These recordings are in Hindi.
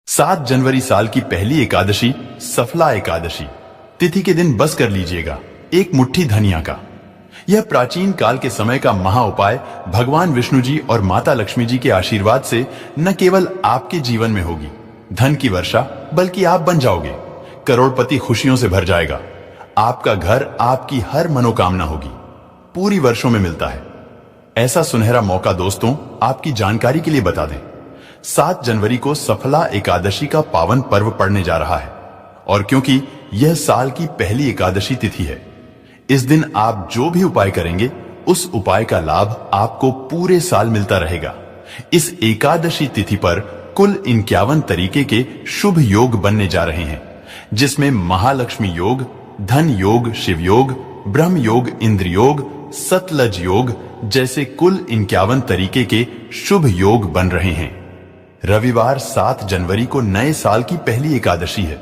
7 जनवरी साल की पहली एकादशी सफला एकादशी तिथि के दिन बस कर लीजिएगा एक मुट्ठी धनिया का। यह प्राचीन काल के समय का महा उपाय भगवान विष्णु जी और माता लक्ष्मी जी के आशीर्वाद से न केवल आपके जीवन में होगी धन की वर्षा, बल्कि आप बन जाओगे करोड़पति। खुशियों से भर जाएगा आपका घर, आपकी हर मनोकामना होगी। पूरी वर्षों में मिलता है ऐसा सुनहरा मौका। दोस्तों, आपकी जानकारी के लिए बता दें, 7 जनवरी को सफला एकादशी का पावन पर्व पड़ने जा रहा है और क्योंकि यह साल की पहली एकादशी तिथि है, इस दिन आप जो भी उपाय करेंगे उस उपाय का लाभ आपको पूरे साल मिलता रहेगा। इस एकादशी तिथि पर कुल 51 तरीके के शुभ योग बनने जा रहे हैं, जिसमें महालक्ष्मी योग, धन योग, शिव योग, ब्रह्म योग, इंद्र योग, सतलज योग जैसे कुल 51 तरीके के शुभ योग बन रहे हैं। रविवार 7 जनवरी को नए साल की पहली एकादशी है।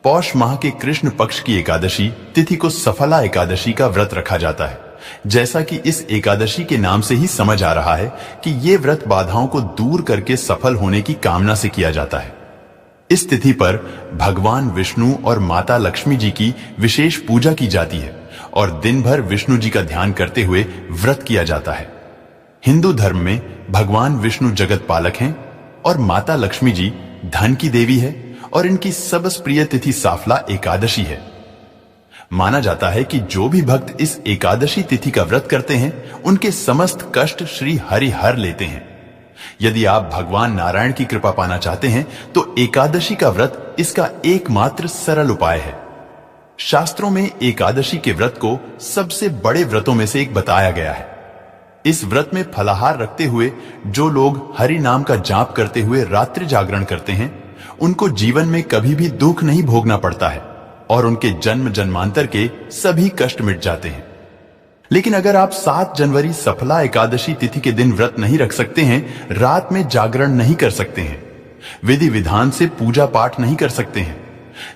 पौष माह के कृष्ण पक्ष की एकादशी तिथि को सफला एकादशी का व्रत रखा जाता है। जैसा कि इस एकादशी के नाम से ही समझ आ रहा है कि ये व्रत बाधाओं को दूर करके सफल होने की कामना से किया जाता है। इस तिथि पर भगवान विष्णु और माता लक्ष्मी जी की विशेष पूजा की जाती है और दिन भर विष्णु जी का ध्यान करते हुए व्रत किया जाता है। हिंदू धर्म में भगवान विष्णु जगत पालक हैं और माता लक्ष्मी जी धन की देवी है और इनकी सबसे प्रिय तिथि साफला एकादशी है। माना जाता है कि जो भी भक्त इस एकादशी तिथि का व्रत करते हैं उनके समस्त कष्ट श्री हरि हर लेते हैं। यदि आप भगवान नारायण की कृपा पाना चाहते हैं तो एकादशी का व्रत इसका एकमात्र सरल उपाय है। शास्त्रों में एकादशी के व्रत को सबसे बड़े व्रतों में से एक बताया गया है। इस व्रत में फलाहार रखते हुए जो लोग हरि नाम का जाप करते हुए रात्रि जागरण करते हैं उनको जीवन में कभी भी दुख नहीं भोगना पड़ता है और उनके जन्म जन्मांतर के सभी कष्ट मिट जाते हैं। लेकिन अगर आप 7 जनवरी सफला एकादशी तिथि के दिन व्रत नहीं रख सकते हैं, रात में जागरण नहीं कर सकते हैं, विधि विधान से पूजा पाठ नहीं कर सकते हैं,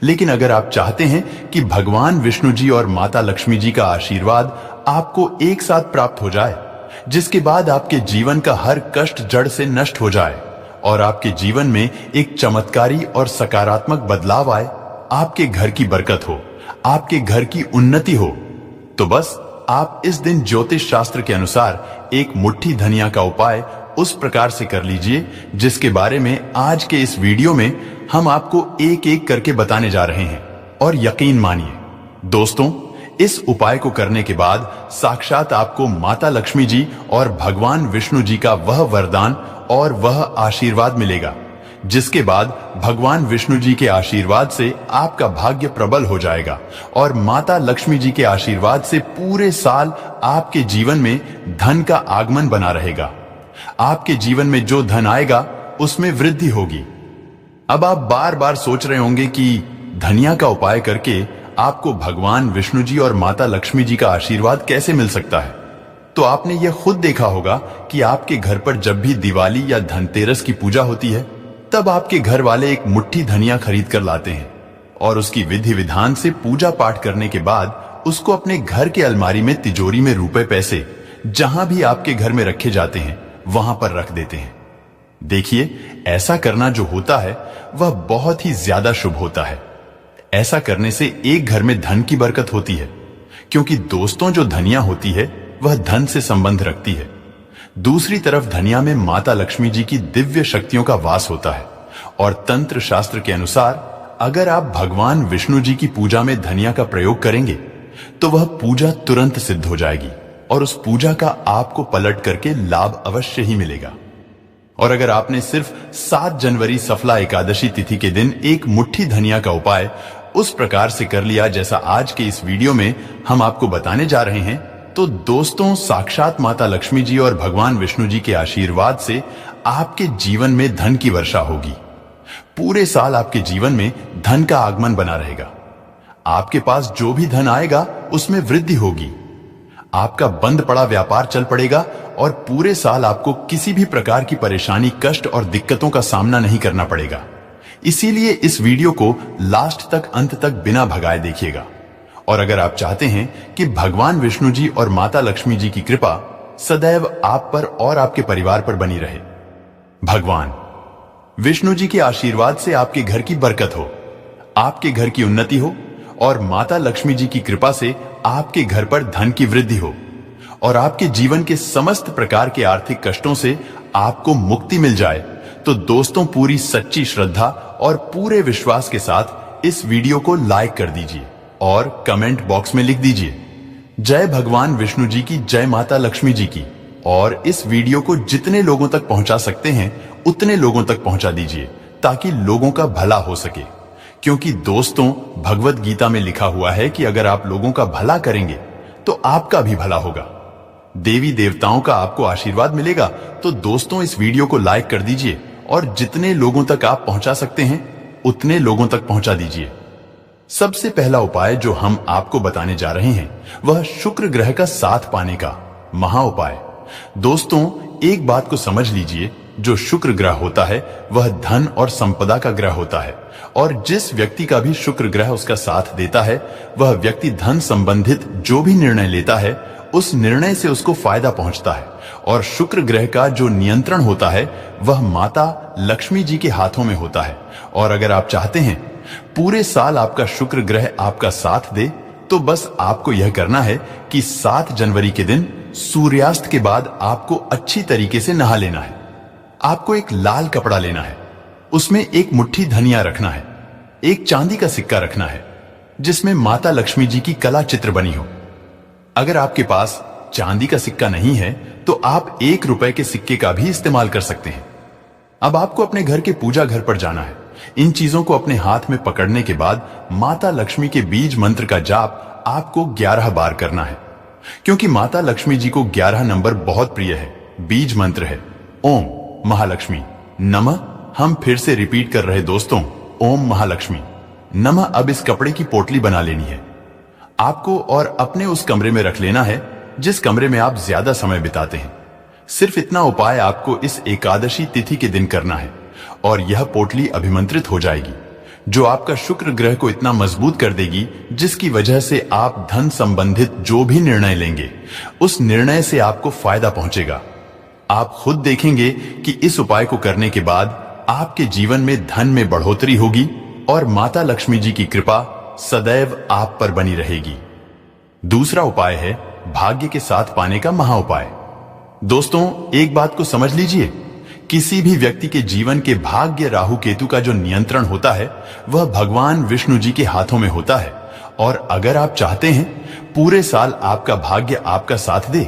लेकिन अगर आप चाहते हैं कि भगवान विष्णु जी और माता लक्ष्मी जी का आशीर्वाद आपको एक साथ प्राप्त हो जाए, जिसके बाद आपके जीवन का हर कष्ट जड़ से नष्ट हो जाए और आपके जीवन में एक चमत्कारी और सकारात्मक बदलाव आए, आपके घर की बरकत हो, आपके घर की उन्नति हो, तो बस आप इस दिन ज्योतिष शास्त्र के अनुसार एक मुट्ठी धनिया का उपाय उस प्रकार से कर लीजिए जिसके बारे में आज के इस वीडियो में हम आपको एक एक करके बताने जा रहे हैं। और यकीन मानिए दोस्तों, इस उपाय को करने के बाद साक्षात आपको माता लक्ष्मी जी और भगवान विष्णु जी का वह वरदान और वह आशीर्वाद मिलेगा, जिसके बाद भगवान विष्णु जी के आशीर्वाद से आपका भाग्य प्रबल हो जाएगा और माता लक्ष्मी जी के आशीर्वाद से पूरे साल आपके जीवन में धन का आगमन बना रहेगा। आपके जीवन में जो धन आएगा उसमें वृद्धि होगी। अब आप बार बार सोच रहे होंगे कि धनिया का उपाय करके आपको भगवान विष्णु जी और माता लक्ष्मी जी का आशीर्वाद कैसे मिल सकता है। तो आपने यह खुद देखा होगा कि आपके घर पर जब भी दिवाली या धनतेरस की पूजा होती है तब आपके घर वाले एक मुट्ठी धनिया खरीद कर लाते हैं और उसकी विधि विधान से पूजा पाठ करने के बाद उसको अपने घर के अलमारी में, तिजोरी में रुपए पैसे जहां भी आपके घर में रखे जाते हैं वहां पर रख देते हैं। देखिए, ऐसा करना जो होता है वह बहुत ही ज्यादा शुभ होता है। ऐसा करने से एक घर में धन की बरकत होती है, क्योंकि दोस्तों जो धनिया होती है वह धन से संबंध रखती है। दूसरी तरफ धनिया में माता लक्ष्मी जी की दिव्य शक्तियों का वास होता है और तंत्र शास्त्र के अनुसार अगर आप भगवान विष्णु जी की पूजा में धनिया का प्रयोग करेंगे तो वह पूजा तुरंत सिद्ध हो जाएगी और उस पूजा का आपको पलट करके लाभ अवश्य ही मिलेगा। और अगर आपने सिर्फ 7 जनवरी सफला एकादशी तिथि के दिन एक मुट्ठी धनिया का उपाय उस प्रकार से कर लिया जैसा आज के इस वीडियो में हम आपको बताने जा रहे हैं, तो दोस्तों, साक्षात माता लक्ष्मी जी और भगवान विष्णु जी के आशीर्वाद से आपके जीवन में धन की वर्षा होगी। पूरे साल आपके जीवन में धन का आगमन बना रहेगा। आपके पास जो भी धन आएगा उसमें वृद्धि होगी। आपका बंद पड़ा व्यापार चल पड़ेगा और पूरे साल आपको किसी भी प्रकार की परेशानी, कष्ट और दिक्कतों का सामना नहीं करना पड़ेगा। इसीलिए इस वीडियो को लास्ट तक, अंत तक बिना भगाए देखिएगा। और अगर आप चाहते हैं कि भगवान विष्णु जी और माता लक्ष्मी जी की कृपा सदैव आप पर और आपके परिवार पर बनी रहे, भगवान विष्णु जी के आशीर्वाद से आपके घर की बरकत हो, आपके घर की उन्नति हो और माता लक्ष्मी जी की कृपा से आपके घर पर धन की वृद्धि हो और आपके जीवन के समस्त प्रकार के आर्थिक कष्टों से आपको मुक्ति मिल जाए, तो दोस्तों पूरी सच्ची श्रद्धा और पूरे विश्वास के साथ इस वीडियो को लाइक कर दीजिए और कमेंट बॉक्स में लिख दीजिए जय भगवान विष्णु जी की, जय माता लक्ष्मी जी की। और इस वीडियो को जितने लोगों तक पहुंचा सकते हैं उतने लोगों तक पहुंचा दीजिए ताकि लोगों का भला हो सके, क्योंकि दोस्तों भगवत गीता में लिखा हुआ है कि अगर आप लोगों का भला करेंगे तो आपका भी भला होगा, देवी देवताओं का आपको आशीर्वाद मिलेगा। तो दोस्तों इस वीडियो को लाइक कर दीजिए और जितने लोगों तक आप पहुंचा सकते हैं उतने लोगों तक पहुंचा दीजिए। सबसे पहला उपाय जो हम आपको बताने जा रहे हैं वह शुक्र ग्रह का साथ पाने का महा उपाय। दोस्तों एक बात को समझ लीजिए, जो शुक्र ग्रह होता है वह धन और संपदा का ग्रह होता है और जिस व्यक्ति का भी शुक्र ग्रह उसका साथ देता है वह व्यक्ति धन संबंधित जो भी निर्णय लेता है उस निर्णय से उसको फायदा पहुंचता है। और शुक्र ग्रह का जो नियंत्रण होता है वह माता लक्ष्मी जी के हाथों में होता है। और अगर आप चाहते हैं पूरे साल आपका शुक्र ग्रह आपका साथ दे तो बस आपको यह करना है कि 7 जनवरी के दिन सूर्यास्त के बाद आपको अच्छी तरीके से नहा लेना है। आपको एक लाल कपड़ा लेना है, उसमें एक मुट्ठी धनिया रखना है, एक चांदी का सिक्का रखना है जिसमें माता लक्ष्मी जी की कला चित्र बनी हो। अगर आपके पास चांदी का सिक्का नहीं है तो आप 1 रुपए के सिक्के का भी इस्तेमाल कर सकते हैं। अब आपको अपने घर के पूजा घर पर जाना है। इन चीजों को अपने हाथ में पकड़ने के बाद माता लक्ष्मी के बीज मंत्र का जाप आपको 11 बार करना है, क्योंकि माता लक्ष्मी जी को 11 नंबर बहुत प्रिय है। बीज मंत्र है ओम महालक्ष्मी नमः। हम फिर से रिपीट कर रहे दोस्तों, ओम महालक्ष्मी नमः। अब इस कपड़े की पोटली बना लेनी है आपको और अपने उस कमरे में रख लेना है जिस कमरे में आप ज्यादा समय बिताते हैं। सिर्फ इतना उपाय आपको इस एकादशी तिथि के दिन करना है और यह पोटली अभिमंत्रित हो जाएगी, जो आपका शुक्र ग्रह को इतना मजबूत कर देगी जिसकी वजह से आप धन संबंधित जो भी निर्णय लेंगे उस निर्णय से आपको फायदा पहुंचेगा। आप खुद देखेंगे कि इस उपाय को करने के बाद आपके जीवन में धन में बढ़ोतरी होगी और माता लक्ष्मी जी की कृपा सदैव आप पर बनी रहेगी। दूसरा उपाय है भाग्य के साथ पाने का महा उपाय। दोस्तों एक बात को समझ लीजिए, किसी भी व्यक्ति के जीवन के भाग्य राहु केतु का जो नियंत्रण होता है वह भगवान विष्णु जी के हाथों में होता है। और अगर आप चाहते हैं पूरे साल आपका भाग्य आपका साथ दे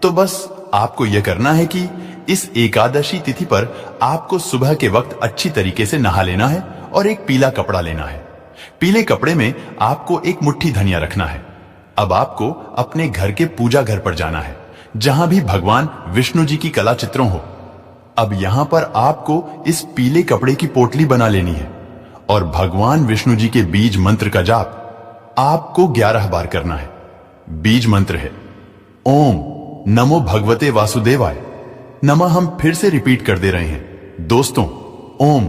तो बस आपको यह करना है कि इस एकादशी तिथि पर आपको सुबह के वक्त अच्छी तरीके से नहा लेना है और एक पीला कपड़ा लेना है। पीले कपड़े में आपको एक मुट्ठी धनिया रखना है। अब आपको अपने घर के पूजा घर पर जाना है जहां भी भगवान विष्णु जी की कला चित्रों हो। अब यहां पर आपको इस पीले कपड़े की पोटली बना लेनी है और भगवान विष्णु जी के बीज मंत्र का जाप आपको 11 बार करना है। बीज मंत्र है ओम नमो भगवते वासुदेवाय नमः। हम फिर से रिपीट कर दे रहे हैं दोस्तों, ओम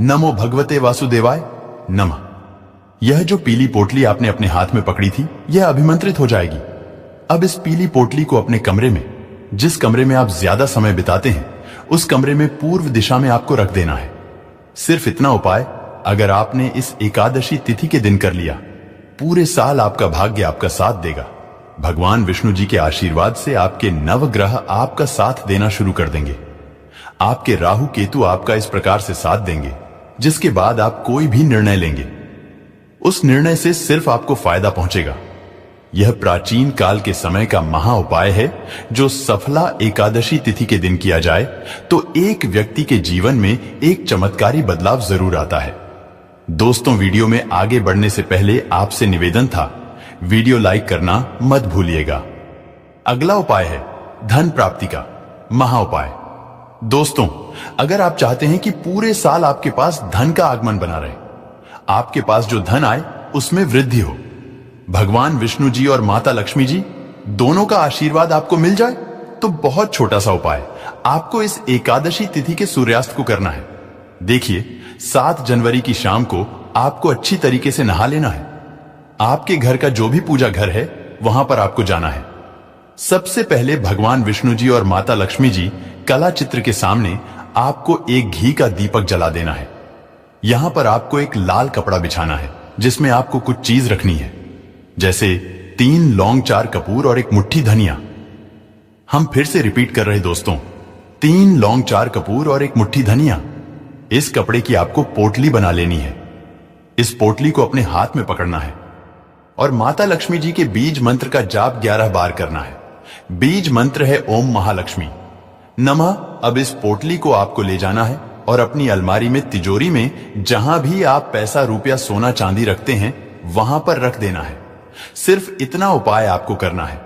नमो भगवते वासुदेवाय नमः। यह जो पीली पोटली आपने अपने हाथ में पकड़ी थी यह अभिमंत्रित हो जाएगी। अब इस पीली पोटली को अपने कमरे में, जिस कमरे में आप ज्यादा समय बिताते हैं उस कमरे में पूर्व दिशा में आपको रख देना है। सिर्फ इतना उपाय अगर आपने इस एकादशी तिथि के दिन कर लिया, पूरे साल आपका भाग्य आपका साथ देगा। भगवान विष्णु जी के आशीर्वाद से आपके नवग्रह आपका साथ देना शुरू कर देंगे। आपके राहु केतु आपका इस प्रकार से साथ देंगे जिसके बाद आप कोई भी निर्णय लेंगे उस निर्णय से सिर्फ आपको फायदा पहुंचेगा। यह प्राचीन काल के समय का महा उपाय है जो सफला एकादशी तिथि के दिन किया जाए तो एक व्यक्ति के जीवन में एक चमत्कारी बदलाव जरूर आता है। दोस्तों वीडियो में आगे बढ़ने से पहले आपसे निवेदन था, वीडियो लाइक करना मत भूलिएगा। अगला उपाय है धन प्राप्ति का महा उपाय। दोस्तों अगर आप चाहते हैं कि पूरे साल आपके पास धन का आगमन बना रहे, आपके पास जो धन आए उसमें वृद्धि हो, भगवान विष्णु जी और माता लक्ष्मी जी दोनों का आशीर्वाद आपको मिल जाए, तो बहुत छोटा सा उपाय आपको इस एकादशी तिथि के सूर्यास्त को करना है। देखिए 7 जनवरी की शाम को आपको अच्छी तरीके से नहा लेना है। आपके घर का जो भी पूजा घर है वहां पर आपको जाना है। सबसे पहले भगवान विष्णु जी और माता लक्ष्मी जी कला चित्र के सामने आपको एक घी का दीपक जला देना है। यहां पर आपको एक लाल कपड़ा बिछाना है जिसमें आपको कुछ चीज रखनी है, जैसे 3 लौंग, 4 कपूर और एक मुट्ठी धनिया। हम फिर से रिपीट कर रहे दोस्तों, 3 लौंग, 4 कपूर और एक मुट्ठी धनिया। इस कपड़े की आपको पोटली बना लेनी है। इस पोटली को अपने हाथ में पकड़ना है और माता लक्ष्मी जी के बीज मंत्र का जाप 11 बार करना है। बीज मंत्र है ओम महालक्ष्मी नमः। अब इस पोटली को आपको ले जाना है और अपनी अलमारी में, तिजोरी में, जहां भी आप पैसा, रुपया, सोना, चांदी रखते हैं वहां पर रख देना है। सिर्फ इतना उपाय आपको करना है।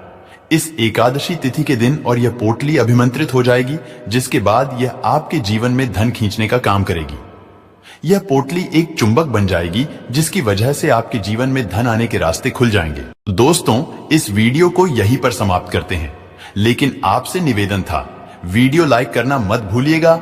इस एकादशी तिथि के दिन और यह पोटली अभिमंत्रित हो जाएगी, जिसके बाद यह आपके जीवन में धन खींचने का काम करेगी। यह पोटली एक चुंबक बन जाएगी जिसकी वजह से आपके जीवन में धन आने के रास्ते खुल जाएंगे। दोस्तों, इस वीडियो को यहीं पर समाप्त करते हैं, लेकिन आपसे निवेदन था, वीडियो लाइक करना मत भूलिएगा